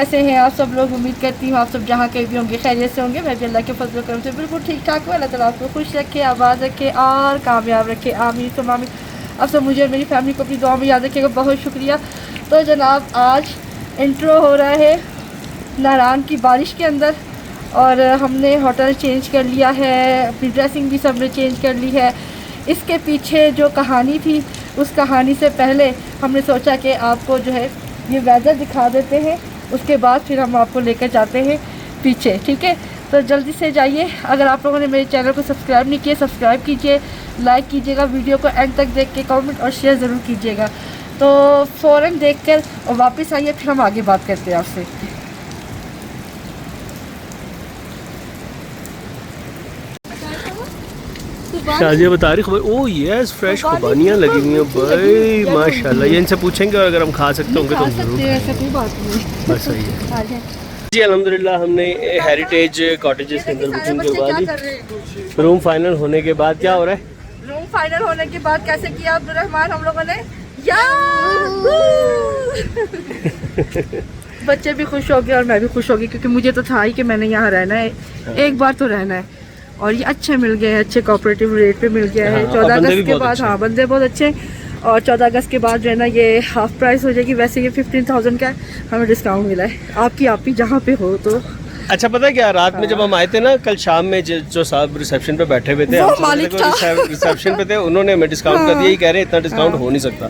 कैसे हैं आप सब लोग? उम्मीद करती हूँ आप सब जहाँ कहीं भी होंगे खैरियत से होंगे। मैं भी अल्लाह के फजल करम से बिल्कुल ठीक ठाक हूँ। अल्लाह ताला आपको खुश रखे, आबाद रखे और कामयाब रखे, आमीन तो आमीन। आप सब मुझे और मेरी फैमिली को अपनी दुआ में याद रखिएगा। बहुत शुक्रिया। तो जनाब आज इंट्रो हो रहा है नारान की बारिश के अंदर और हमने होटल चेंज कर लिया है, अपनी ड्रेसिंग भी सब ने चेंज कर ली है। इसके पीछे जो कहानी थी उस कहानी से पहले हमने सोचा कि आपको जो है ये वेदर दिखा देते हैं, उसके बाद फिर हम आपको लेकर जाते हैं पीछे, ठीक है? तो जल्दी से जाइए। अगर आप लोगों ने मेरे चैनल को सब्सक्राइब नहीं किया, सब्सक्राइब कीजिए, लाइक कीजिएगा, वीडियो को एंड तक देख के कमेंट और शेयर ज़रूर कीजिएगा। तो फ़ौरन देखकर और वापस आइए, फिर हम आगे बात करते हैं आपसे। शाजिया बता रही खबर। ओह यस, फ्रेश खुबानियाँ लगी हुई हैं भाई, माशाल्लाह। ये इनसे पूछेंगे और अगर हम खा सकते होंगे तो हम जरूर खाएंगे। बस सही है जी। अल्हम्दुलिल्लाह हमने हेरिटेज कॉटेजेस के अंदर बुकिंग करवा ली। रूम फाइनल होने के बाद क्या हो रहा है? रूम फाइनल होने के बाद कैसे किया अब्दुर्रहमान हम लोगों ने, बच्चे भी खुश हो गए और मैं भी खुश हो गई, क्योंकि मुझे तो था ही कि मैंने यहाँ रहना है, एक बार तो रहना है। और ये अच्छे मिल गए हैं, अच्छे कोऑपरेटिव रेट पे मिल गया है। 14 अगस्त के बाद, हाँ बंदे बहुत अच्छे। और 14 अगस्त के बाद जो है ना ये हाफ प्राइस हो जाएगी। वैसे ये 15,000 का हमें डिस्काउंट मिला है। आपकी आप ही जहाँ पे हो तो अच्छा पता है क्या, रात में जब हम आए थे ना कल शाम में, जो साहब रिसेप्शन पे बैठे हुए थे, रिसेप्शन पे थे, उन्होंने हमें डिस्काउंट कर दिया। ये कह रहे इतना डिस्काउंट हो नहीं सकता,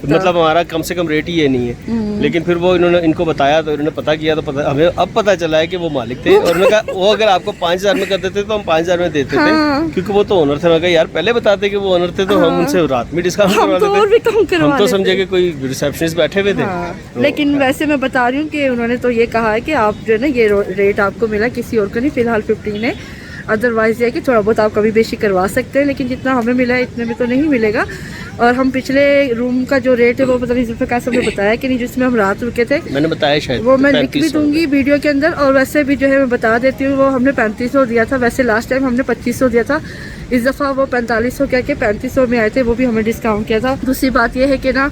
मतलब हमारा कम से कम रेट ही ये नहीं है। लेकिन फिर वो इनको बताया तो इन्होंने पता किया तो हमें अब पता चला है कि वो मालिक थे। और उन्होंने कहा वो अगर आपको 5,000 में कर देते तो हम 5,000 में देते थे, क्योंकि वो तो ओनर थे। मैं कहा यार पहले बताते कि वो ओनर थे तो हम उनसे रात में डिस्काउंट करवा देते। हम तो समझे कि कोई रिसेप्शनिस्ट बैठे हुए थे। लेकिन वैसे मैं बता रही हूँ कि उन्होंने तो ये कहा है कि आप जो है ना ये रेट आपको मिला, किसी और को नहीं। फिलहाल 15 है, अदरवाइज ये कि थोड़ा बहुत आप कभी बेशी करवा सकते हैं, लेकिन जितना हमें मिला है इतने में तो नहीं मिलेगा। और हम पिछले रूम का जो रेट है वो पता नहीं जुल्फ़िकार साहब ने बताया कि नहीं, जिसमें हम रात रुके थे, मैंने बताया शायद, वो मैं लिख भी दूंगी वीडियो के अंदर। और वैसे भी जो है मैं बता देती हूँ, वो हमने 3500 दिया था। वैसे लास्ट टाइम हमने 2500 दिया था, इस दफ़ा वो 4500 कह के 3500 में आए थे, वो भी हमें डिस्काउंट किया था। दूसरी बात ये है कि ना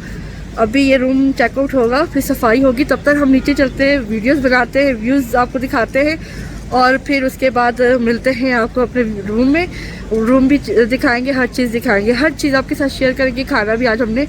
अभी ये रूम चेकआउट होगा, फिर सफाई होगी, तब तक हम नीचे चलते हैं, वीडियोस बनाते हैं, व्यूज़ आपको दिखाते हैं और फिर उसके बाद मिलते हैं आपको अपने रूम में। रूम भी दिखाएंगे, हर चीज़ दिखाएंगे, हर चीज़ आपके साथ शेयर करेंगे। खाना भी आज हमने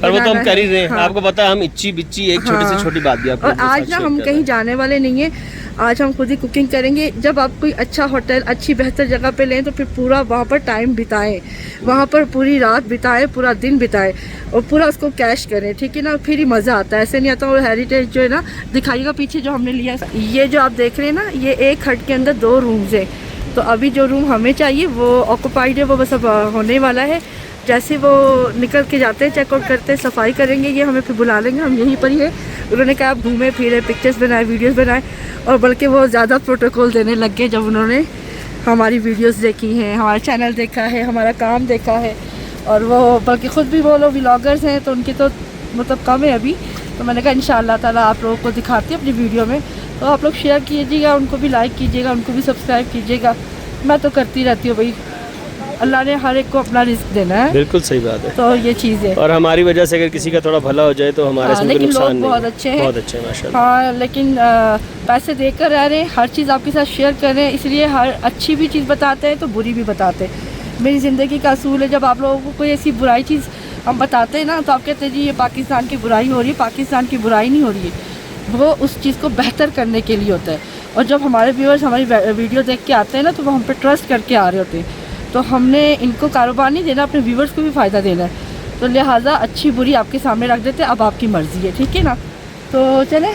और वो तो हम कर ही रहे हैं। हाँ। आपको पता है हम इच्ची बिच्ची एक छोटी से छोटी बात भी आपको। और आज ना हम कहीं जाने वाले नहीं है, आज हम खुद ही कुकिंग करेंगे। जब आप कोई अच्छा होटल, अच्छी बेहतर जगह पे लें तो फिर पूरा वहाँ पर टाइम बिताएं, वहाँ पर पूरी रात बिताएं, पूरा दिन बिताएं और पूरा उसको कैश करें, ठीक है ना? फिर ही मज़ा आता है, ऐसे नहीं आता। और हेरिटेज जो है ना, दिखाइएगा पीछे जो हमने लिया, ये जो आप देख रहे हैं ना, ये एक हट के अंदर 2 रूम्स है। तो अभी जो रूम हमें चाहिए वो ऑक्यूपाइड है, वो बस अब होने वाला है। जैसे वो निकल के जाते हैं, चेकआउट करते हैं, सफाई करेंगे, ये हमें फिर बुला लेंगे, हम यहीं पर ही है। उन्होंने कहा आप घूमे फिरे, पिक्चर्स बनाए, वीडियोस बनाए, और बल्कि वो ज़्यादा प्रोटोकॉल देने लग गए जब उन्होंने हमारी वीडियोस देखी हैं, हमारा चैनल देखा है, हमारा काम देखा है। और वो बल्कि ख़ुद भी वो लोग व्लॉगर्स हैं, तो उनकी तो मतलब कम है अभी। तो मैंने कहा इंशाअल्लाह ताला आप लोगों को दिखाती है अपनी वीडियो में, तो आप लोग शेयर कीजिएगा, उनको भी लाइक कीजिएगा, उनको भी सब्सक्राइब कीजिएगा। मैं तो करती रहती हूँ भाई, अल्लाह ने हर एक को अपना रिस्क देना है। बिल्कुल सही बात है। तो ये चीज़ है, और हमारी वजह से अगर किसी का थोड़ा भला हो जाए तो हमारे लेकिन लोग बहुत अच्छे हैं, बहुत अच्छे हैं माशाल्लाह। हाँ, लेकिन पैसे देकर रह रहे हैं, हर चीज़ आपके साथ शेयर कर रहे हैं, इसलिए हर अच्छी भी चीज़ बताते हैं तो बुरी भी बताते हैं। मेरी ज़िंदगी का असूल है, जब आप लोगों को कोई ऐसी बुराई चीज़ हम बताते हैं ना, तो आप कहते हैं जी ये पाकिस्तान की बुराई हो रही है। पाकिस्तान की बुराई नहीं हो रही है, वो उस चीज़ को बेहतर करने के लिए होता है। और जब हमारे व्यूअर्स हमारी वीडियो देख के आते हैं ना, तो वो हम पे ट्रस्ट करके आ रहे होते हैं। तो हमने इनको कारोबार नहीं देना, अपने व्यूअर्स को भी फ़ायदा देना है। तो लिहाजा अच्छी बुरी आपके सामने रख देते हैं, अब आपकी मर्ज़ी है, ठीक है ना? तो चले,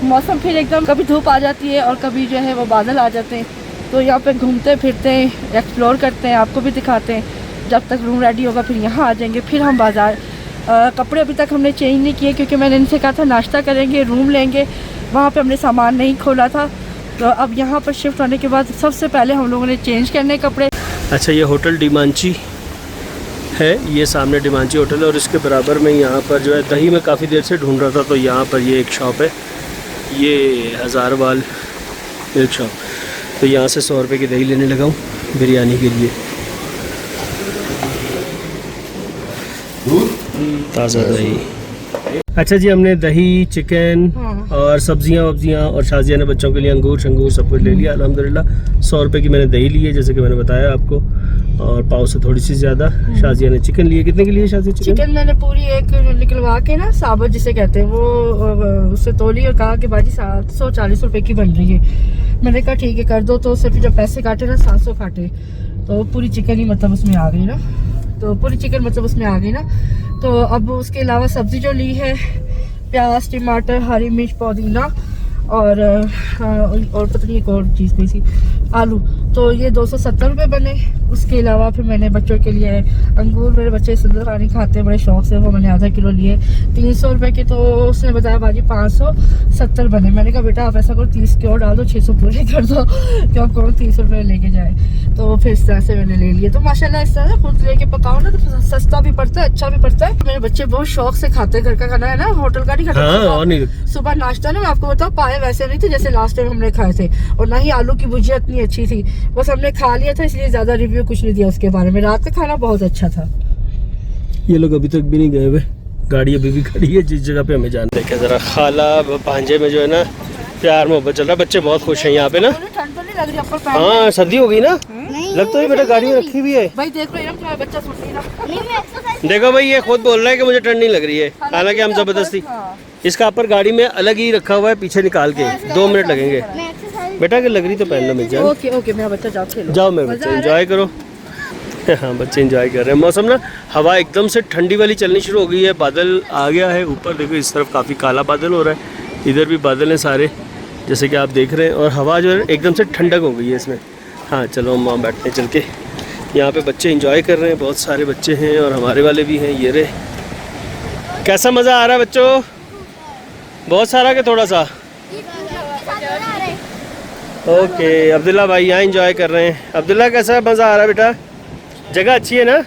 मौसम फिर एकदम कभी धूप आ जाती है और कभी जो है वो बादल आ जाते हैं। तो यहाँ पे घूमते फिरते हैं, एक्सप्लोर करते हैं, आपको भी दिखाते हैं। जब तक रूम रेडी होगा फिर यहाँ आ जाएंगे। फिर हम बाज़ार, कपड़े अभी तक हमने चेंज नहीं किए, क्योंकि मैंने इनसे कहा था नाश्ता करेंगे, रूम लेंगे, वहाँ पे हमने सामान नहीं खोला था। तो अब यहाँ पर शिफ्ट होने के बाद सबसे पहले हम लोगों ने चेंज करने कपड़े। अच्छा, ये होटल डिमांची है, ये सामने डिमांची होटल है, और इसके बराबर में यहाँ पर जो है दही में काफ़ी देर से ढूंढ रहा था, तो यहाँ पर ये एक शॉप है, ये हज़ारवाल एक शॉप। तो यहाँ से 100 रुपये की दही लेने लगा हूँ बिरयानी के लिए, ताज़ा दही। अच्छा जी, हमने दही, चिकन और और सब्जियां वब्जियां, और शाजिया ने बच्चों के लिए अंगूर शंगूर सब कुछ ले लिया अल्हम्दुलिल्लाह। 100 रुपये की मैंने दही ली है जैसे कि मैंने बताया आपको, और पाव से थोड़ी सी ज़्यादा। शाजिया ने चिकन लिए। कितने के लिए शाजिया चिकन? मैंने पूरी एक निकलवा के ना, साबुत जिसे कहते हैं, वो उससे तोली और कहा कि बाजी 740 रुपये की बन रही है। मैंने कहा ठीक है कर दो। तो सिर्फ जब पैसे काटे ना 700 काटे, तो पूरी चिकन ही मतलब उसमें आ गई ना, तो पूरी चिकन मतलब उसमें आ गई ना। तो अब उसके अलावा सब्ज़ी जो ली है, प्याज टमाटर हरी मिर्च पुदीना और पता नहीं एक और चीज़ कोई सी, आलू, तो ये 270 रुपये बने। उसके अलावा फिर मैंने बच्चों के लिए अंगूर, मेरे बच्चे सुंदर पानी खाते हैं बड़े शौक से, वो मैंने आधा किलो लिए 300 रुपये के। तो उसने बताया बाजी 570 बने। मैंने कहा बेटा आप ऐसा करो 30 के और डाल दो, 600 पूरे कर दो, क्यों कौन 30 रुपये लेके जाए। तो फिर इस तरह से मैंने ले लिए। तो माशाल्लाह इस तरह से खुद लेके पकाओ ना तो सस्ता भी पड़ता है, अच्छा भी पड़ता है। मेरे बच्चे बहुत शौक से खाते हैं, घर का खाना है ना, होटल का नहीं खाता। सुबह नाश्ता ना मैं आपको बताऊँ पाए वैसे नहीं थे जैसे लास्ट टाइम हमने खाए थे, और ना ही आलू की भुजिया इतनी अच्छी थी, बस हमने खा लिया था इसलिए ज्यादा रिव्यू कुछ नहीं दिया उसके बारे में। रात का खाना बहुत अच्छा था। ये लोग अभी तक भी नहीं गए हुए, गाड़ी अभी भी खड़ी है जिस जगह पे हमें जाना है। जरा खाला भांजे में जो है ना प्यार मोहब्बत चल रहा है, बच्चे बहुत खुश हैं यहाँ पे ना। ठंड तो नहीं लग रही आपको? हाँ सर्दी हो गई ना, लग तो बेटा गाड़ी में रखी हुई है भाई। देख लो बच्चा सुन रहा। देखो भाई ये खुद बोल रहा है कि मुझे ठंड नहीं लग रही है, हालांकि हम जबरदस्ती इसका ऊपर गाड़ी में अलग ही रखा हुआ है, पीछे निकाल के 2 मिनट लगेंगे बेटा, कि लग रही तो पहन लो मिल जाए। ओके ओके मेरा बच्चा जाओ खेलो, जाओ मेरे बच्चे एंजॉय करो। हाँ बच्चे एंजॉय कर रहे हैं। मौसम ना हवा एकदम से ठंडी वाली चलनी शुरू हो गई है, बादल आ गया है ऊपर, देखो इस तरफ काफ़ी काला बादल हो रहा है, इधर भी बादल हैं सारे जैसे कि आप देख रहे हैं, और हवा जो है एकदम से ठंडक हो गई है इसमें। हाँ चलो हम वहाँ बैठते हैं चल के। यहाँ पे बच्चे एंजॉय कर रहे हैं, बहुत सारे बच्चे हैं और हमारे वाले भी हैं। ये रहे। कैसा मज़ा आ रहा है बच्चों? बहुत सारा कि थोड़ा सा? ओके अब्दुल्ला भाई यहाँ एंजॉय कर रहे हैं। अब्दुल्ला कैसा मज़ा आ रहा है बेटा? जगह अच्छी है ना?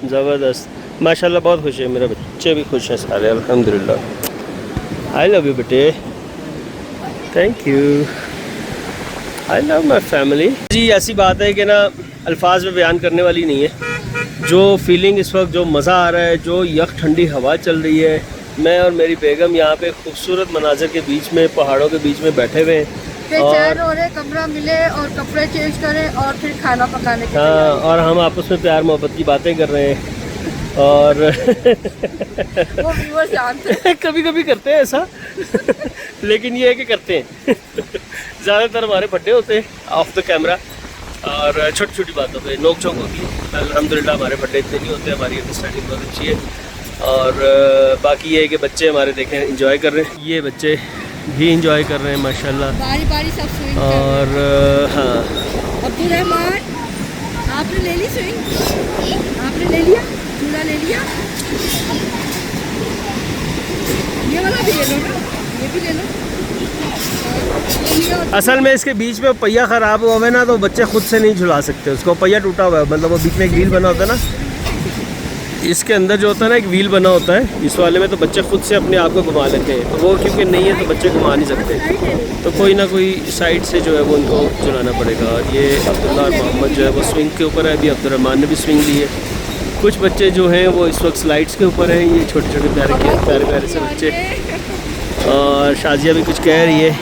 ज़बरदस्त माशाल्लाह, बहुत खुश है, मेरे बच्चे भी खुश हैं सारे अल्हम्दुलिल्लाह। आई लव यू बेटे, thank you, I love my family. जी ऐसी बात है कि ना अल्फाज में बयान करने वाली नहीं है, जो फीलिंग इस वक्त, जो मज़ा आ रहा है, जो यख ठंडी हवा चल रही है, मैं और मेरी बेगम यहाँ पे खूबसूरत मनाज़र के बीच में, पहाड़ों के बीच में बैठे हुए हैं, बेचैन हो रहे, कमरा मिले और कपड़े चेंज करें और फिर खाना पकाने की। हाँ और हम आपस में प्यार मोहब्बत की बातें कर रहे हैं, और वो व्यूअर्स जानते हैं। कभी कभी करते हैं ऐसा लेकिन ये है कि करते हैं ज़्यादातर हमारे बर्थडे होते हैं ऑफ द कैमरा, और छोटी छोटी बातों पे नोक झोंक होती है। अल्हम्दुलिल्लाह हमारे बर्थडे इतने नहीं होते, हमारी अंडरस्टैंडिंग बहुत अच्छी है। और बाकी ये है कि बच्चे हमारे देखें एंजॉय कर रहे हैं, ये बच्चे भी एंजॉय कर रहे हैं माशाल्लाह। बारी बारी सब स्विंग और हाँ अब्दुल रहमान आपने ले ली स्विंग? आपने ले लिया झूला? ले लिया? ये वाला भी ले लो ना, ये भी ले लो। असल में इसके बीच में पहिया ख़राब हुआ है ना, तो बच्चे खुद से नहीं झुला सकते उसको, पहिया टूटा हुआ है, मतलब वो बीच में एक व्हील बना होता है ना, इसके अंदर जो होता है ना एक व्हील बना होता है, इस वाले में तो बच्चे खुद से अपने आप को घुमा लेते हैं, तो वो क्योंकि नहीं है तो बच्चे घुमा नहीं सकते, तो कोई ना कोई साइड से जो है वो उनको चलाना पड़ेगा। और ये अब्दुल्ला और मोहम्मद जो है वो स्विंग के ऊपर है, अभी अब्दुर्रहमान ने भी स्विंग ली है। कुछ बच्चे जो हैं वो इस वक्त स्लाइड्स के ऊपर हैं, ये छोटे छोटे प्यारे प्यारे से बच्चे। और शाजिया भी कुछ कह रही है।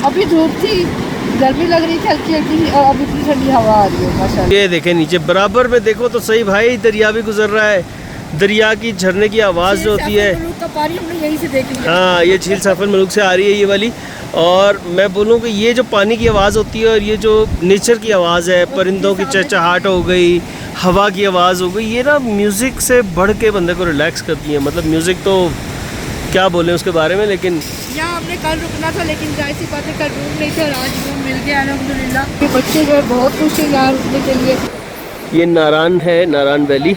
अभी धूप थी, गर्मी लग रही थी हल्की हल्की, और अभी इतनी ठंडी हवा आ रही है माशाल्लाह। ये देखें नीचे बराबर में देखो तो सही भाई, दरिया भी गुजर रहा है, दरिया की झरने की आवाज़ जो होती है, हमने यहीं से देख लिया। हाँ ये झील सफर मुल्क से आ रही है ये वाली। और मैं बोलूँ कि ये जो पानी की आवाज़ होती है और ये जो नेचर की आवाज़ है, परिंदों की चहचहाट हो गई, हवा की आवाज़ हो गई, ये ना म्यूज़िक से बढ़ के बंदे को रिलैक्स करती है। मतलब म्यूज़िक तो क्या बोलें उसके बारे में, लेकिन यहाँ हमने कल रुकना था लेकिन जाहिर सी बात है कल रूम नहीं था, आज रूम मिल गया अल्हम्दुलिल्लाह। ये बच्चे जो है बहुत खुश हैं यहाँ रुकने के लिए। ये नारायण है, नारायण वैली,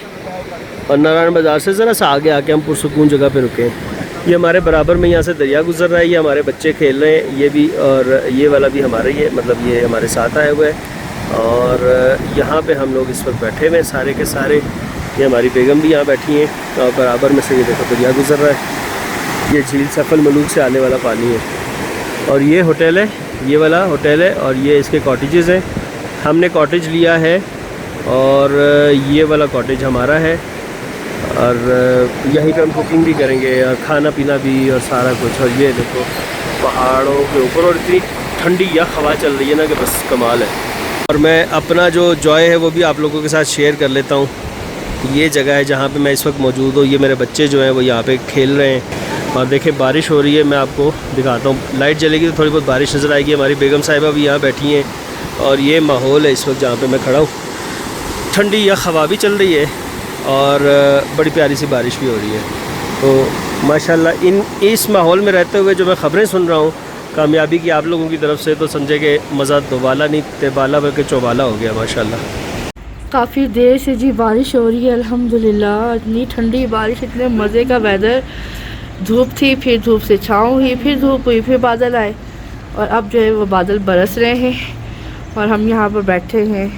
और नारायण बाज़ार से ज़रा सा आगे आके हम पुरसुकून जगह पे रुके हैं। ये हमारे बराबर में यहाँ से दरिया गुजर रहा है, ये हमारे बच्चे खेल रहे हैं, ये भी और ये वाला भी हमारा ही है, मतलब ये हमारे साथ आए हुए हैं। और यहाँ पे हम लोग इस वक्त बैठे हुए हैं सारे के सारे, ये हमारी बेगम भी यहाँ बैठी हैं, और बराबर में से ये देखो दरिया गुजर रहा है, ये झील सफल मलूक से आने वाला पानी है। और ये होटल है, ये वाला होटल है, और ये इसके कॉटेजेस हैं, हमने कॉटेज लिया है, और ये वाला कॉटेज हमारा है, और यहीं पे हम कुकिंग भी करेंगे और खाना पीना भी और सारा कुछ। और ये देखो पहाड़ों के ऊपर, और इतनी ठंडी यह हवा चल रही है ना कि बस कमाल है। और मैं अपना जो जॉय है वो भी आप लोगों के साथ शेयर कर लेता हूँ। ये जगह है जहाँ पे मैं इस वक्त मौजूद हूँ। ये मेरे बच्चे जो हैं वो यहाँ पे खेल रहे हैं और देखें बारिश हो रही है। मैं आपको दिखाता हूँ, लाइट जलेगी तो थोड़ी बहुत बारिश नज़र आएगी। हमारी बेगम साहिबा भी यहाँ बैठी हैं और ये माहौल है इस वक्त जहाँ पे मैं खड़ा हूँ। ठंडी या हवा भी चल रही है और बड़ी प्यारी सी बारिश भी हो रही है। तो माशाल्लाह इस माहौल में रहते हुए जो मैं ख़बरें सुन रहा हूँ कामयाबी की आप लोगों की तरफ से, तो समझे कि मज़ा दोबाला नहीं तेबाला बल्कि चौबाला हो गया माशाल्लाह। काफ़ी देर से जी बारिश हो रही है अल्हम्दुलिल्लाह। इतनी ठंडी बारिश, इतने मज़े का वेदर। धूप थी, फिर धूप से छाँव हुई, फिर धूप हुई, फिर बादल आए और अब जो है वो बादल बरस रहे हैं और हम यहाँ पर बैठे हैं,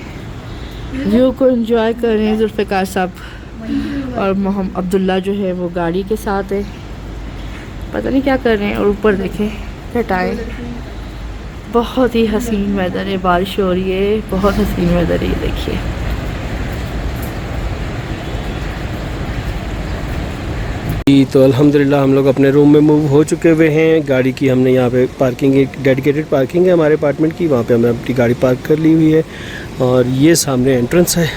व्यू को एंजॉय कर रहे हैं। जुल्फ़िकार साहब और मोहम्मद अब्दुल्ला जो है वो गाड़ी के साथ है, पता नहीं क्या कर रहे हैं। और ऊपर देखें घटाएँ, बहुत ही हसीन वेदर है, बारिश हो रही है, बहुत हसीन वेदर है। ये देखिए तो अल्हम्दुलिल्लाह हम लोग अपने रूम में मूव हो चुके हुए हैं। गाड़ी की हमने यहाँ पे पार्किंग, एक डेडिकेटेड पार्किंग है हमारे अपार्टमेंट की, वहाँ पे हमने अपनी गाड़ी पार्क कर ली हुई है और ये सामने एंट्रेंस है।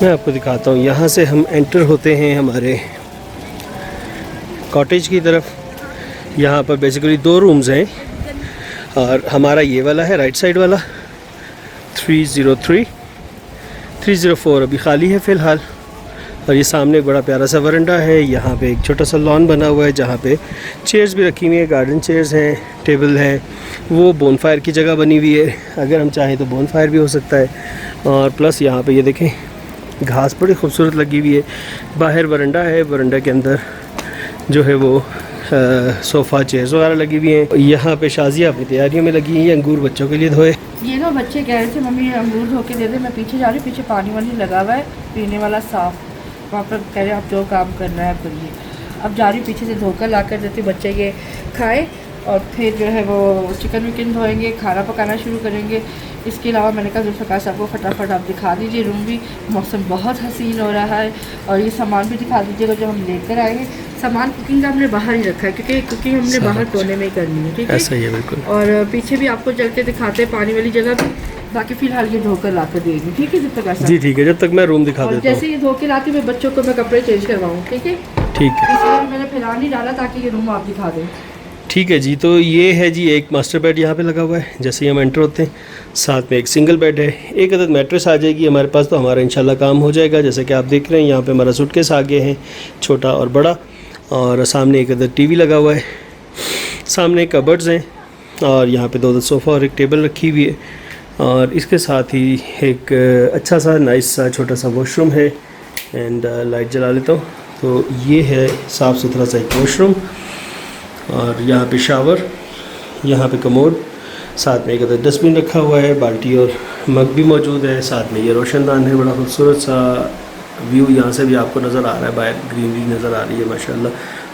मैं आपको दिखाता हूँ, यहाँ से हम एंटर होते हैं हमारे कॉटेज की तरफ। यहाँ पर बेसिकली 2 रूम्स हैं और हमारा ये वाला है राइट साइड वाला 303, 304 अभी खाली है फ़िलहाल। और ये सामने एक बड़ा प्यारा सा वरांडा है। यहाँ पे एक छोटा सा लॉन बना हुआ है जहाँ पे चेयर्स भी रखी हुई हैं, गार्डन चेयर्स हैं, टेबल है। वो बोनफायर की जगह बनी हुई है, अगर हम चाहें तो बोनफायर भी हो सकता है। और प्लस यहाँ पे ये देखें घास बड़ी खूबसूरत लगी हुई है। बाहर वरांडा है, वरांडा के अंदर जो है वो सोफ़ा चेयर्स वगैरह लगी हुई हैं। यहाँ पे शाजिया अपनी तैयारियों में लगी है, अंगूर बच्चों के लिए धोए। ये ना बच्चे कह रहे थे मम्मी अंगूर धो के दे दे। मैं पीछे जा रही हूँ, पीछे पानी वानी लगा हुआ है पीने वाला साफ़, वहाँ पर कह रहे हैं आप जो काम करना है करिए। अब जा रही हूँ पीछे से धोकर ला कर देती, बच्चे ये खाए और फिर जो है वो चिकन विकन धोएंगे, खाना पकाना शुरू करेंगे। इसके अलावा मैंने कहा जुल्फ़िकार साहब को फटाफट आप दिखा दीजिए रूम भी, मौसम बहुत हसीन हो रहा है और ये सामान भी दिखा दीजिएगा जो हम लेकर आएंगे। सामान कुकिंग का हमने बाहर ही रखा है क्योंकि कुकिंग हमने बाहर कोने में ही करनी है, ठीक है? ऐसा ही है बिल्कुल। और पीछे भी आपको चल के दिखाते हैं पानी वाली जगह भी, बाकी फ़िलहाल ये धोकर ला कर देंगे, ठीक है जुल्फ़िकार साहब? जी ठीक है, जब तक मैं रूम दिखा देता हूँ। जैसे ये धो के लाती मैं बच्चों को मैं कपड़े चेंज करवाऊँ, ठीक है? ठीक है, इसलिए मैंने फिलहाल नहीं डाला ताकि ये रूम आप दिखा दें। ठीक है जी। तो ये है जी एक मास्टर बेड यहाँ पे लगा हुआ है। जैसे ही हम एंटर होते हैं साथ में एक सिंगल बेड है, एक अदद मैट्रेस आ जाएगी हमारे पास, तो हमारा इंशाल्लाह काम हो जाएगा। जैसे कि आप देख रहे हैं यहाँ पे हमारा सूटकेस आगे है, छोटा और बड़ा, और सामने एक अदद टीवी लगा हुआ है, सामने कबर्ड्स हैं और यहाँ पे 2 सोफ़ा और एक टेबल रखी हुई है। और इसके साथ ही एक अच्छा सा नाइस सा छोटा सा वॉशरूम है। एंड लाइट जला लेता हूँ। तो ये है साफ़ सुथरा सा एक वॉशरूम और यहाँ पे शावर, यहाँ पे कमोड, साथ में एक अदर डस्टबिन रखा हुआ है, बाल्टी और मग भी मौजूद है। साथ में ये रोशनदान है, बड़ा खूबसूरत सा व्यू यहाँ से भी आपको नज़र आ रहा है, बाहर ग्रीनरी नज़र आ रही है माशाल्लाह।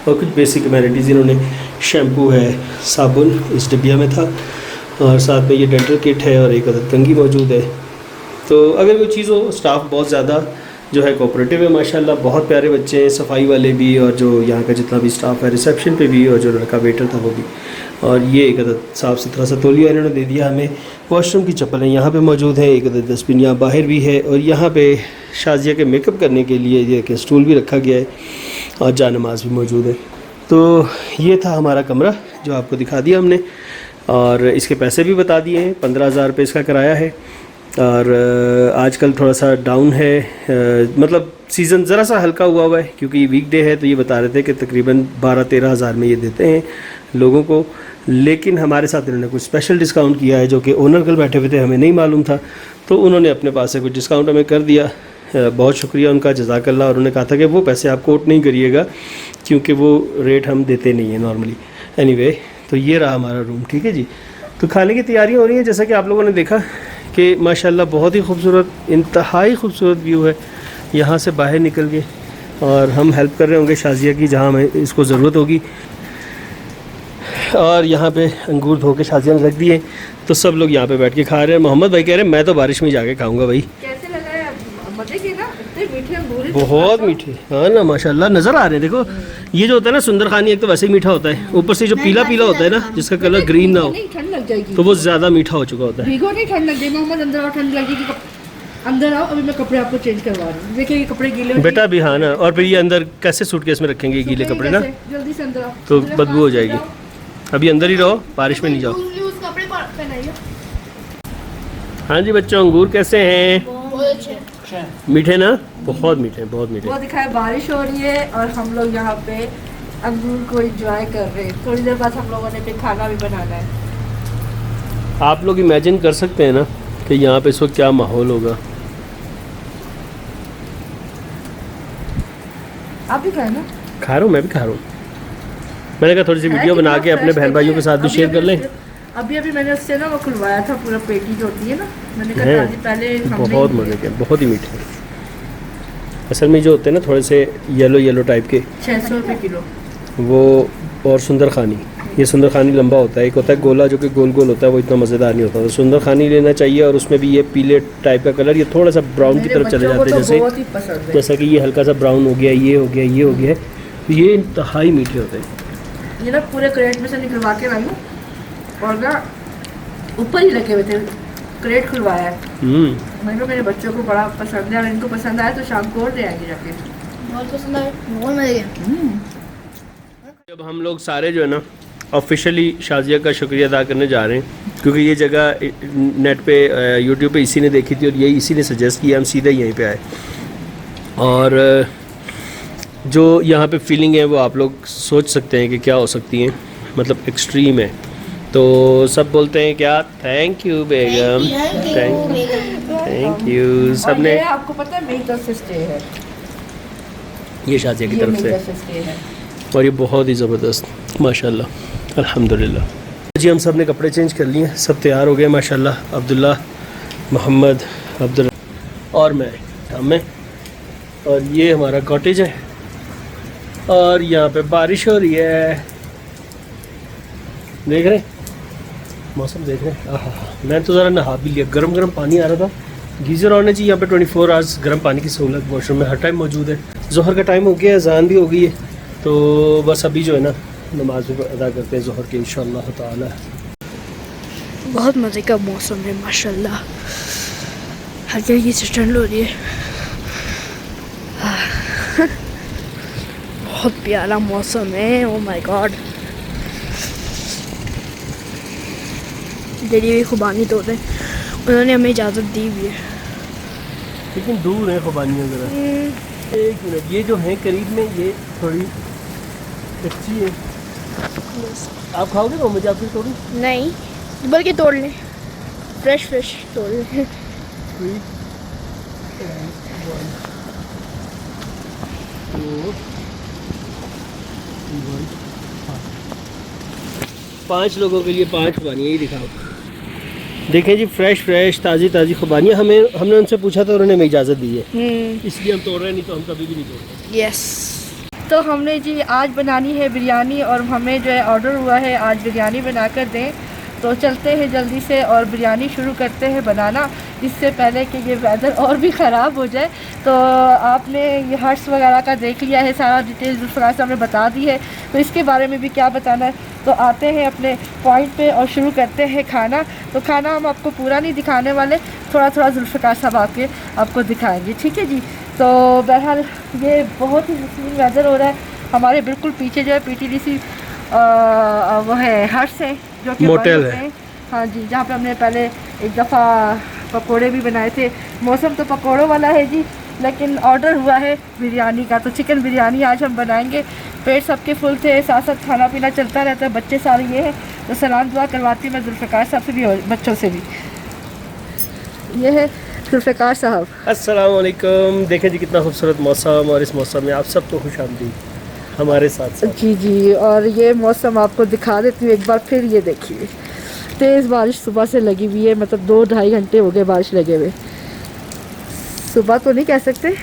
और कुछ बेसिक अमेनिटीज़ इन्होंने, शैम्पू है, साबुन इस डिब्बिया में था और साथ में ये डेंटल किट है और एक अदर कंघी मौजूद है। तो अगर कोई चीज़ हो, स्टाफ बहुत ज़्यादा जो है कोऑपरेटिव है माशाल्लाह, बहुत प्यारे बच्चे हैं, सफाई वाले भी और जो यहाँ का जितना भी स्टाफ है रिसेप्शन पे भी और जो लड़का वेटर था वो भी। और ये एक अदद साफ़ सुथरा सा तौलिया इन्होंने दे दिया हमें। वॉशरूम की चप्पलें यहाँ पे मौजूद है, एक अदद डस्टबिन यहाँ बाहर भी है और यहाँ पे शाजिया के मेकअप करने के लिए ये स्टूल भी रखा गया है और जानमाज भी मौजूद है। तो ये था हमारा कमरा जो आपको दिखा दिया हमने और इसके पैसे भी बता दिए हैं। 15,000 रुपये इसका किराया है और आजकल थोड़ा सा डाउन है, मतलब सीज़न ज़रा सा हल्का हुआ है क्योंकि वीकडे है। तो ये बता रहे थे कि तकरीबन 12-13 हज़ार में ये देते हैं लोगों को, लेकिन हमारे साथ इन्होंने कुछ स्पेशल डिस्काउंट किया है जो कि ओनर कल बैठे हुए थे, हमें नहीं मालूम था, तो उन्होंने अपने पास से कुछ डिस्काउंट हमें कर दिया। बहुत शुक्रिया उनका, जज़ाकल्लाह। उन्होंने कहा था कि वो पैसे आप कोट नहीं करिएगा क्योंकि वो रेट हम देते नहीं हैं नॉर्मली। एनीवे, तो ये रहा हमारा रूम, ठीक है जी। तो खाने की तैयारियाँ हो रही हैं, जैसा कि आप लोगों ने देखा कि माशाल्लाह बहुत ही खूबसूरत, इंतहाई खूबसूरत व्यू है यहाँ से बाहर निकल के। और हम हेल्प कर रहे होंगे शाजिया की जहाँ हमें इसको ज़रूरत होगी। और यहाँ पे अंगूर धो के शाजिया ने रख दिए, तो सब लोग यहाँ पे बैठ के खा रहे हैं। मोहम्मद भाई कह रहे हैं मैं तो बारिश में जाके खाऊंगा भाई। कैसे लगा है? मजे की ना, इतने मीठे अंगूर बहुत मीठे। हाँ ना माशाल्लाह नज़र आ रहे हैं। देखो ये जो होता है ना सुंदर खानी, एक तो वैसे ही मीठा होता है, ऊपर से जो पीला पीला होता है ना जिसका कलर ग्रीन ना हो ठंड लग जाएगी तो वो ज़्यादा मीठा हो चुका होता है। भीगो नहीं, ठंड लग जाएगी मोहम्मद, अंदर आओ, ठंड लगेगी। अंदर आओ, अभी मैं कपड़े आपको चेंज करवा रही हूँ। देखिए ये कपड़े गीले हो बेटा भी। हाँ ना, और फिर ये अंदर कैसे सूटकेस में रखेंगे गीले कपड़े ना, जल्दी से अंदर आओ तो बदबू हो जाएगी। अभी अंदर ही रहो, बारिश में नहीं जाओ। कपड़े पहनाइए। हाँ जी बच्चों, अंगूर कैसे हैं? मीठे ना, बहुत मीठे, बहुत मीठे। वो दिखाए बारिश हो रही है और हम लोग यहाँ पे अंगूर को एंजॉय कर रहे हैं। थोड़ी देर बाद हम लोगों ने फिर खाना भी बनाना है। आप लोग इमेजिन कर सकते हैं ना कि यहाँ पे इस वक्त क्या माहौल होगा। आप भी खाए ना? खा रहा हूँ, मैं भी खा रहा हूँ। मैंने कहा थोड़ी सी वीडियो बना के अपने बहन भाइयों के साथ भी शेयर कर लें। अभी मैंने उससे ना वो खुलवाया था पूरा पेटी जो होती है ना, मैंने कहा दादी पहले बहुत मजे के, बहुत ही मीठे हैं। असल में जो होते हैं ना थोड़े से येलो येलो टाइप के, 600 रुपये किलो वो। और सुंदर खानी, ये सुंदर खानी लंबा होता है, एक होता है गोला जो कि गोल गोल होता है, वो इतना मज़ेदार नहीं होता। तो सुंदर खानी लेना चाहिए, और उसमें भी ये पीले टाइप का कलर, ये थोड़ा सा ब्राउन की तरफ चले जाते हैं, जैसा कि ये हल्का सा ब्राउन हो गया, ये हो गया, ये हो गया। ये इंतहाई मीठे होते हैं। ये ना पूरे क्रेट में से निकलवा के लाई हूँ और ना ऊपर ही रखे हुए थे, क्रेट खुलवाया है। मैंने मेरे बच्चों को बड़ा पसंद है और इनको पसंद आया तो शाम को और ले आएंगे जाके। बहुत पसंद आया, बहुत मजे गए। जब हम लोग सारे जो है ना ऑफिशियली शाजिया का शुक्रिया अदा करने जा रहे हैं, क्योंकि ये जगह नेट पे यूट्यूब पे इसी ने देखी थी और यही इसी ने सजेस्ट किया, हम सीधे यहीं पे आए। और जो यहाँ पे फीलिंग है वो आप लोग सोच सकते हैं कि क्या हो सकती है, मतलब एक्सट्रीम है। तो सब बोलते हैं क्या, thank you Begum, thank you सब ने। आपको पता है मेरी तरफ से स्टे है, ये शाजिया की तरफ से, और ये बहुत ही ज़बरदस्त माशाल्लाह अल्हम्दुलिल्लाह। जी हम सब ने कपड़े चेंज कर लिए, सब तैयार हो गए माशाल्लाह। अब्दुल्ला, मोहम्मद, अब्दुल्ला और मैं काम में, और ये हमारा कॉटेज है और यहाँ पे बारिश हो रही है, देख रहे हैं मौसम, देख रहे हैं। मैं तो ज़रा नहा भी लिया, गरम गरम पानी आ रहा था। गीज़र होने चाहिए यहाँ पे 24 आवर्स गर्म पानी की सहूलत वॉशरूम में हर टाइम मौजूद है। ज़ोहर का टाइम हो गया, अज़ान भी हो गई है, तो बस अभी जो है ना नमाज भी अदा करते हैं ज़ोहर की इंशाअल्लाह ताला। बहुत मज़े का मौसम है माशाल्लाह, हल्की हल्की सी ठंड हो रही है। बहुत प्यारा मौसम है, ओ माय गॉड। डेली भी खुबानी तोड़े, उन्होंने हमें इजाज़त दी भी है, लेकिन दूर है खुबानियाँ ज़रा। एक मिनट, ये जो है करीब में, ये थोड़ी अच्छी है। आप खाओगे तो मुझे आपकी तोड़ी? नहीं, बल्कि तोड़ लें, फ्रेश फ्रेश तोड़ लें। 3, 2, 5 लोगों के लिए 5 खुबानियाँ ही दिखाओ। देखें जी, फ्रेश फ्रेश ताज़ी ताज़ी खुबानियाँ। हमने उनसे पूछा तो उन्होंने हमें इजाज़त दी है, इसलिए हम तोड़ रहे हैं, नहीं तो हम कभी भी नहीं तोड़ते। यस। तो हमने जी आज बनानी है बिरयानी, और हमें जो है ऑर्डर हुआ है आज बिरयानी बना कर दें, तो चलते हैं जल्दी से और बिरयानी शुरू करते हैं बनाना, इससे पहले कि ये वेदर और भी ख़राब हो जाए। तो आपने ये हर्ट्स वगैरह का देख लिया है, सारा डिटेल जुल्फ़िकार साहब ने बता दी है, तो इसके बारे में भी क्या बताना है। तो आते हैं अपने पॉइंट पे और शुरू करते हैं खाना। तो खाना हम आपको पूरा नहीं दिखाने वाले, थोड़ा थोड़ा जुल्फ़िकार साहब आके आपको दिखाएंगे, ठीक है जी। तो बहरहाल ये बहुत ही हसीन वेदर हो रहा है। हमारे बिल्कुल पीछे जो है PTDC वो है हर्ट्स है, जो कि मोटेल है। हाँ जी, जहाँ पे हमने पहले एक दफ़ा पकोड़े भी बनाए थे। मौसम तो पकोड़ों वाला है जी, लेकिन ऑर्डर हुआ है बिरयानी का, तो चिकन बिरयानी आज हम बनाएंगे। पेट सबके फुल थे, साथ साथ खाना पीना चलता रहता है, बच्चे सारे ये हैं, तो सलाम दुआ करवाती मैं जुल्फ़िकार साहब से भी और बच्चों से भी। ये है जुल्फ़िकार साहब। अस्सलाम वालेकुम। देखें जी कितना खूबसूरत मौसम, और इस मौसम में आप सब तो खुशामदीद हमारे साथ साथ। जी जी, और ये मौसम आपको दिखा देती हूँ एक बार फिर। ये देखिए तेज़ बारिश सुबह से लगी हुई है, मतलब 2-2.5 घंटे हो गए बारिश लगे हुए। सुबह तो नहीं कह सकते,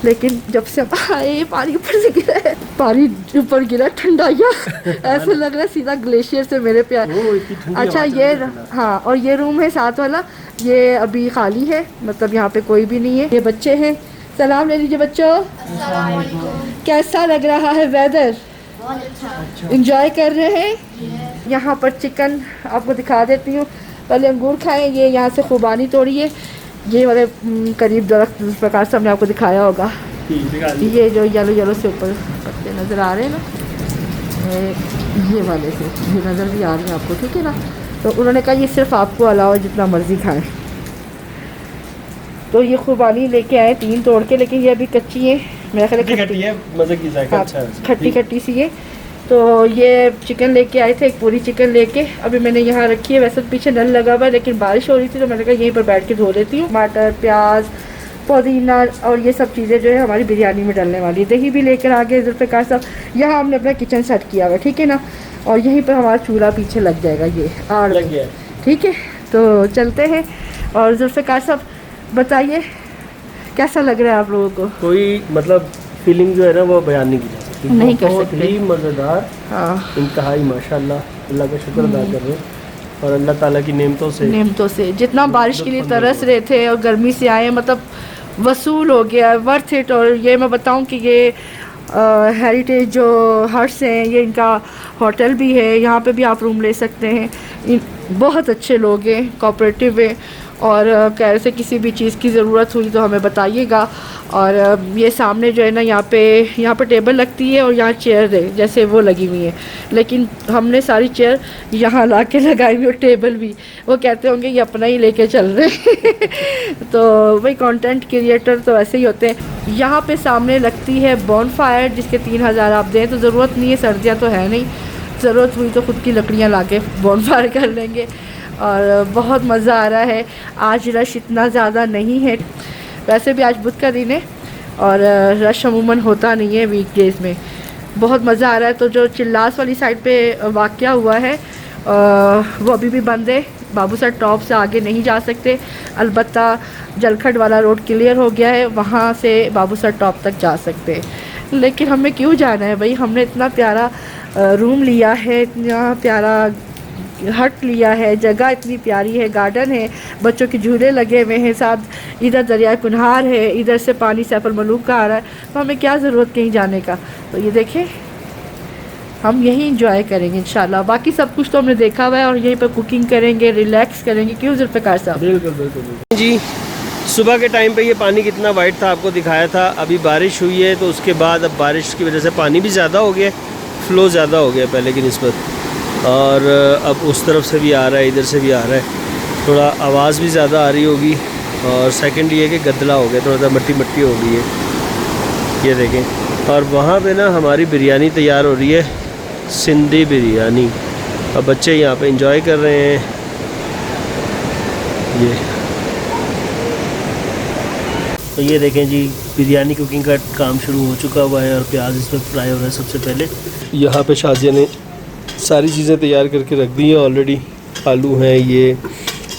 लेकिन जब से आए पानी ऊपर से गिरा है, पानी ऊपर गिरा ठंडा या ऐसे लग रहा है सीधा ग्लेशियर से मेरे पे। अच्छा ये हाँ, और ये रूम है साथ वाला, ये अभी खाली है, मतलब यहाँ पे कोई भी नहीं है। ये बच्चे हैं, सलाम ले लीजिए बच्चों। कैसा लग रहा है वेदर? इंजॉय कर रहे हैं। यहाँ पर चिकन आपको दिखा देती हूँ। पहले अंगूर खाएं। ये यहाँ से खुबानी तोड़िए, ये वाले करीब दरख्त जिस प्रकार से हमने आपको दिखाया होगा। ये जो येलो येलो से ऊपर पत्ते नज़र आ रहे हैं ना, ये वाले से ये नज़र भी आ रही है आपको, ठीक है ना। तो उन्होंने कहा ये सिर्फ आपको अलावा जितना मर्ज़ी खाएं। तो ये खुबानी लेके आए 3 तोड़ के, लेकिन ये अभी कच्ची है। मेरा ख्याल खट्टी है, मज़े की जायका अच्छा है, खट्टी खट्टी सी है। तो ये चिकन लेके आए थे, एक पूरी चिकन लेके अभी मैंने यहाँ रखी है। वैसे पीछे नल लगा हुआ है, लेकिन बारिश हो रही थी तो मैंने कहा यहीं पर बैठ के धो लेती हूँ। टमाटर, प्याज, पुदीना और ये सब चीज़ें जो है हमारी बिरयानी में डलने वाली है। दही भी लेकर आ गए जुल्फ़िकार साहब। यहाँ हमने अपना किचन सेट किया हुआ है, ठीक है ना। और यहीं पर हमारा चूल्हा पीछे लग जाएगा, ये आड़ लग गया, ठीक है। तो चलते हैं। और जुल्फ़िकार साहब बताइए कैसा लग रहा है आप लोगों को? कोई मतलब फीलिंग जो है ना वो बयान नहीं की जा सकती, नहीं कर सकते। बहुत ही मज़ेदार, हाँ, इंतहाई माशाल्लाह। अल्लाह का शुक्र अदा कर रहे हैं और अल्लाह ताला की नेमतों से जितना बारिश के लिए तरस रहे थे और गर्मी से आए, मतलब वसूल हो गया, वर्थ इट। और ये मैं बताऊं कि ये हेरिटेज जो हट्स हैं, ये इनका होटल भी है, यहाँ पे भी आप रूम ले सकते हैं। बहुत अच्छे लोग हैं, कोऑपरेटिव है। और कह रहे थे किसी भी चीज़ की ज़रूरत हुई तो हमें बताइएगा। और ये सामने जो है ना, यहाँ पे टेबल लगती है और यहाँ चेयर है जैसे वो लगी हुई है, लेकिन हमने सारी चेयर यहाँ ला के लगाई हुई और टेबल भी। वो कहते होंगे ये अपना ही लेके चल रहे हैं। तो वही कंटेंट क्रिएटर तो ऐसे ही होते हैं। यहाँ पे सामने लगती है बॉनफायर, जिसके 3000 आप दें तो ज़रूरत नहीं है, सर्दियाँ तो है नहीं। ज़रूरत हुई तो ख़ुद की लकड़ियाँ ला के बॉनफायर कर लेंगे। और बहुत मज़ा आ रहा है। आज रश इतना ज़्यादा नहीं है, वैसे भी आज बुध का दिन है और रश अमूमन होता नहीं है वीकडेज़ में। बहुत मज़ा आ रहा है। तो जो चिल्लास वाली साइड पे वाक़या हुआ है वो अभी भी बंद है। बाबू सर टॉप से आगे नहीं जा सकते, अलबत्ता जलखड़ वाला रोड क्लियर हो गया है, वहाँ से बाबू सर टॉप तक जा सकते हैं। लेकिन हमें क्यों जाना है भाई? हमने इतना प्यारा रूम लिया है, इतना प्यारा हट लिया है, जगह इतनी प्यारी है, गार्डन है, बच्चों के झूले लगे हुए हैं, साथ इधर दरियाए कुन्हार है, इधर से पानी सैफुल मलूक का आ रहा है। तो हमें क्या ज़रूरत कहीं जाने का? तो ये देखें, हम यहीं इंजॉय करेंगे इंशाल्लाह। बाकी सब कुछ तो हमने देखा हुआ है और यहीं पर कुकिंग करेंगे, रिलैक्स करेंगे। क्यों जुल्फ़िकार साहब? बिल्कुल बिल्कुल जी। सुबह के टाइम पे ये पानी कितना वाइट था आपको दिखाया था। अभी बारिश हुई है तो उसके बाद अब बारिश की वजह से पानी भी ज़्यादा हो गया, फ़्लो ज़्यादा हो गया पहले की निस्बत। और अब उस तरफ से भी आ रहा है, इधर से भी आ रहा है, थोड़ा आवाज़ भी ज़्यादा आ रही होगी। और सेकंड ये कि गदला हो गया, थोड़ा सा मट्टी मट्टी हो गई है, ये देखें। और वहाँ पे ना हमारी बिरयानी तैयार हो रही है, सिंधी बिरयानी। अब बच्चे यहाँ पे एंजॉय कर रहे हैं। ये तो ये देखें जी, बिरयानी कुकिंग का काम शुरू हो चुका हुआ है और प्याज इस पर फ्राई हो रहा है। सबसे पहले यहाँ पे शाजिया ने सारी चीज़ें तैयार करके रख दी हैं ऑलरेडी। आलू हैं, ये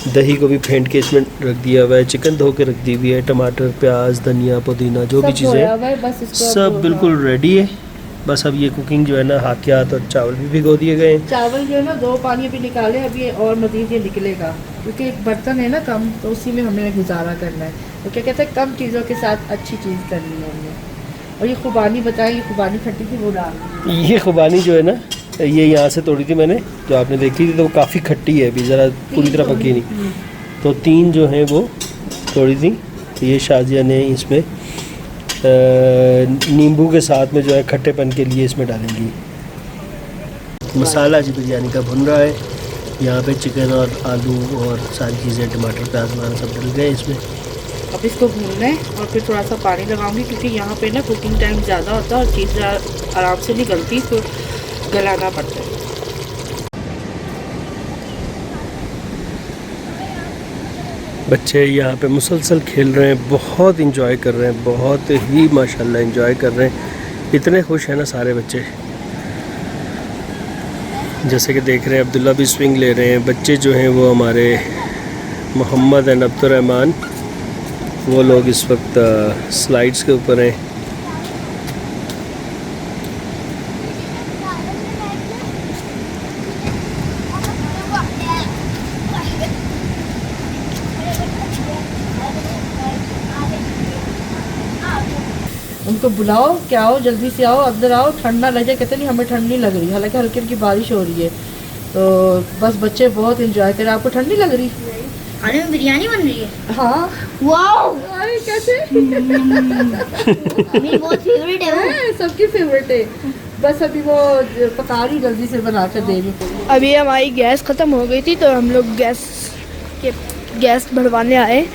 दही को भी फेंट के इसमें रख दिया हुआ है, चिकन धो के रख दी हुई है, टमाटर, प्याज, धनिया, पुदीना, जो भी चीज़ें सब बिल्कुल रेडी है। बस अब ये कुकिंग जो है ना, हाथ के हाथ। और चावल भी भिगो दिए गए हैं। चावल जो है ना 2 पानी अभी निकाले, अभी और मज़ीद ये निकलेगा, क्योंकि एक बर्तन है ना कम, तो उसी में हमें गुजारा करना है। तो क्या कहते हैं, कम चीज़ों के साथ अच्छी चीज़ करनी है हमने। और ये खुबानी बताएं, ये खुबानी खट्टी थी, वो डाल। ये खुबानी जो है ना, ये यहाँ से तोड़ी थी मैंने, जो आपने देखी थी, तो वो काफ़ी खट्टी है, अभी ज़रा पूरी तरह पकी नहीं। तो 3 जो हैं वो तोड़ी थी। तो ये शाजिया ने इसमें नींबू के साथ में जो है खट्टेपन के लिए इसमें डालेंगी। मसाला जी बिरयानी का भुन रहा है। यहाँ पे चिकन और आलू और सारी चीज़ें, टमाटर, प्याज वगैरह सब डल गए इसमें। अब इसको भूनना है और फिर थोड़ा सा पानी लगाऊंगी, क्योंकि यहाँ पे ना कुकिंग टाइम ज़्यादा होता है और चीज़ आराम से नहीं गलती, तो गलाना पड़ता है। बच्चे यहाँ पे मुसलसल खेल रहे हैं, बहुत इंजॉय कर रहे हैं, बहुत ही माशाल्लाह इंजॉय कर रहे हैं। इतने खुश हैं ना सारे बच्चे, जैसे कि देख रहे हैं अब्दुल्ला भी स्विंग ले रहे हैं। बच्चे जो हैं वो हमारे मोहम्मद एंड अब्दुर्रहमान, वो लोग इस वक्त स्लाइड्स के ऊपर हैं। इनको बुलाओ क्या आओ जल्दी से आओ अंदर आओ, ठंडा लग जाए। कहते नहीं हमें ठंड नहीं लग रही, हालांकि हल्की हल्की बारिश हो रही है। तो बस बच्चे बहुत इंजॉय करें। आपको ठंड नहीं लग रही? खाने में बिरयानी बन रही है। हाँ वाओ, अरे कैसे मेरी बहुत फेवरेट है वो। सबकी फेवरेट है। बस अभी वो पका रही, जल्दी से बना कर दे रही। अभी हमारी गैस ख़त्म हो गई थी तो हम लोग गैस भरवाने आए।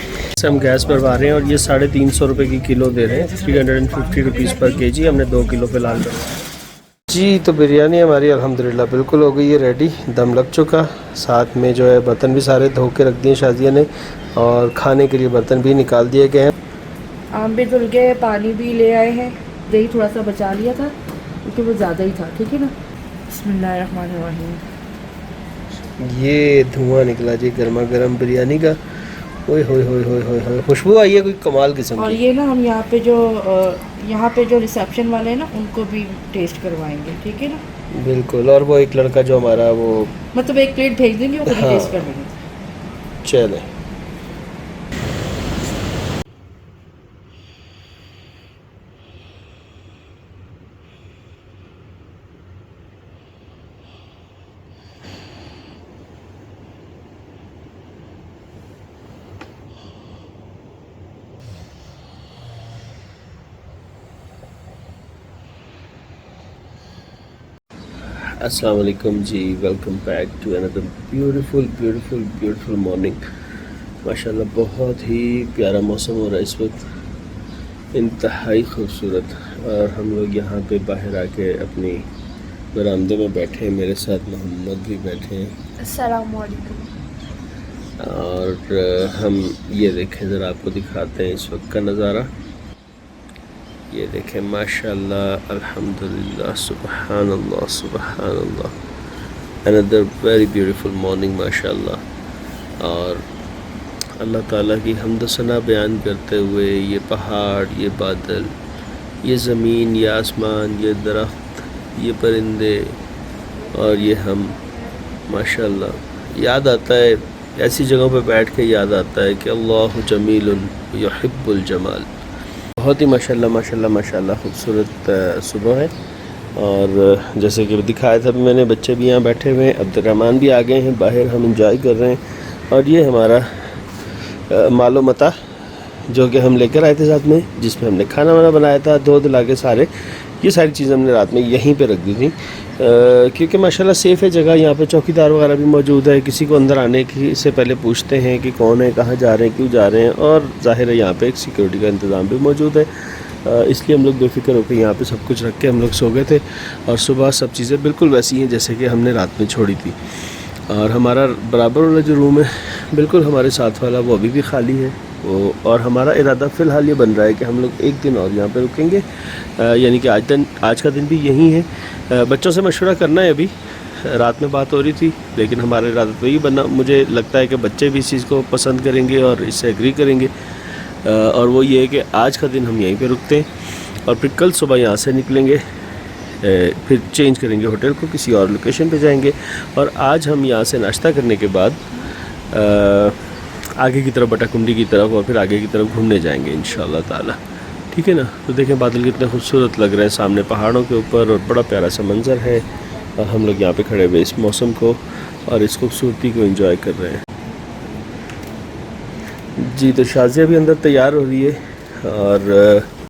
हम गैस भरवा रहे हैं और ये 350 रुपये की किलो दे रहे हैं, 350 रुपीज़ पर केजी। हमने 2 किलो फ़िलहाल जी। तो बिरयानी हमारी अल्हम्दुलिल्लाह बिल्कुल हो गई है रेडी, दम लग चुका। साथ में जो है बर्तन भी सारे धो के रख दिए शाजिया ने, और खाने के लिए बर्तन भी निकाल दिए गए हैं। आम भी धुल गए, पानी भी ले आए हैं, दही थोड़ा सा बचा लिया था क्योंकि वो ज़्यादा ही था। ठीक है ना। बिस्मिल्लाहिर्रहमानिर्रहीम। ये धुआं निकला जी गर्मा गर्म बिरयानी का। ओए होए होए होए होए होए, खुशबू आई है कोई कमाल किस्म और की। ये ना हम यहाँ पे जो रिसेप्शन वाले हैं ना उनको भी टेस्ट करवाएंगे। ठीक है ना। बिल्कुल। और वो एक लड़का जो हमारा वो मतलब एक प्लेट भेज देंगे, वो खुद ही हाँ। टेस्ट कर लेंगे। चले। अस्सलाम वालेकुम जी, welcome back to another beautiful morning. माशाल्लाह बहुत ही प्यारा मौसम हो रहा है इस वक्त, इंतहाई खूबसूरत। और हम लोग यहाँ पे बाहर आके अपनी बरामदे में बैठे हैं, मेरे साथ मोहम्मद भी बैठे हैं। अस्सलाम वालेकुम। और हम ये देखें ज़रा, आपको दिखाते हैं इस वक्त का नज़ारा। ये देखें माशाल्लाह अल्हम्दुलिल्लाह सुबहानल्लाह सुबहानल्लाह, अनदर वेरी ब्यूटीफुल मॉर्निंग माशाल्लाह। और अल्लाह ताला की हम्द सना बयान करते हुए ये पहाड़, ये बादल, ये ज़मीन, ये आसमान, ये दरख्त, ये परिंदे और ये हम, माशाल्लाह याद आता है ऐसी जगहों पर बैठ के, याद आता है कि अल्लाहु जमीलुन युहिब्बुल जमाल। बहुत ही माशाल्लाह खूबसूरत सुबह है। और जैसे कि दिखाया था भी मैंने, बच्चे भी यहाँ बैठे हुए हैं, अब्दुर्रहमान भी आ गए हैं बाहर, हम इंजॉय कर रहे हैं। और ये हमारा मालो मता जो कि हम लेकर आए थे साथ में, जिसमें हमने खाना वाना बनाया था, धो धुला के सारे ये सारी चीज़ें हमने रात में यहीं पे रख दी थी, क्योंकि माशाल्लाह सेफ़ है जगह। यहाँ पे चौकीदार वगैरह भी मौजूद है, किसी को अंदर आने की से पहले पूछते हैं कि कौन है, कहाँ जा रहे हैं, क्यों जा रहे हैं। और ज़ाहिर है यहाँ पे एक सिक्योरिटी का इंतज़ाम भी मौजूद है, इसलिए हम लोग बेफिक्र होकर यहाँ पे सब कुछ रख के हम लोग सो गए थे। और सुबह सब चीज़ें बिल्कुल वैसी हैं जैसे कि हमने रात में छोड़ी थी। और हमारा बराबर वाला जो रूम है बिल्कुल हमारे साथ वाला, वो अभी भी खाली है वो। और हमारा इरादा फ़िलहाल ये बन रहा है कि हम लोग एक दिन और यहाँ पे रुकेंगे, यानी कि आज का दिन भी यहीं है। बच्चों से मशवरा करना है, अभी रात में बात हो रही थी, लेकिन हमारा इरादा तो यही बनना, मुझे लगता है कि बच्चे भी इस चीज़ को पसंद करेंगे और इससे एग्री करेंगे। और वो ये है कि आज का दिन हम यहीं पे रुकते हैं और फिर कल सुबह यहाँ से निकलेंगे, फिर चेंज करेंगे होटल को, किसी और लोकेशन पे जाएंगे। और आज हम यहाँ से नाश्ता करने के बाद आगे की तरफ, बटाकुंडी की तरफ, और फिर आगे की तरफ घूमने जाएंगे इंशाअल्लाह ताला। ठीक है ना। तो देखें बादल कितने खूबसूरत लग रहे हैं सामने पहाड़ों के ऊपर, और बड़ा प्यारा सा मंज़र है। और हम लोग यहाँ पे खड़े हुए इस मौसम को और इस खूबसूरती को एंजॉय कर रहे हैं जी। तो शाज़िया भी अंदर तैयार हो रही है और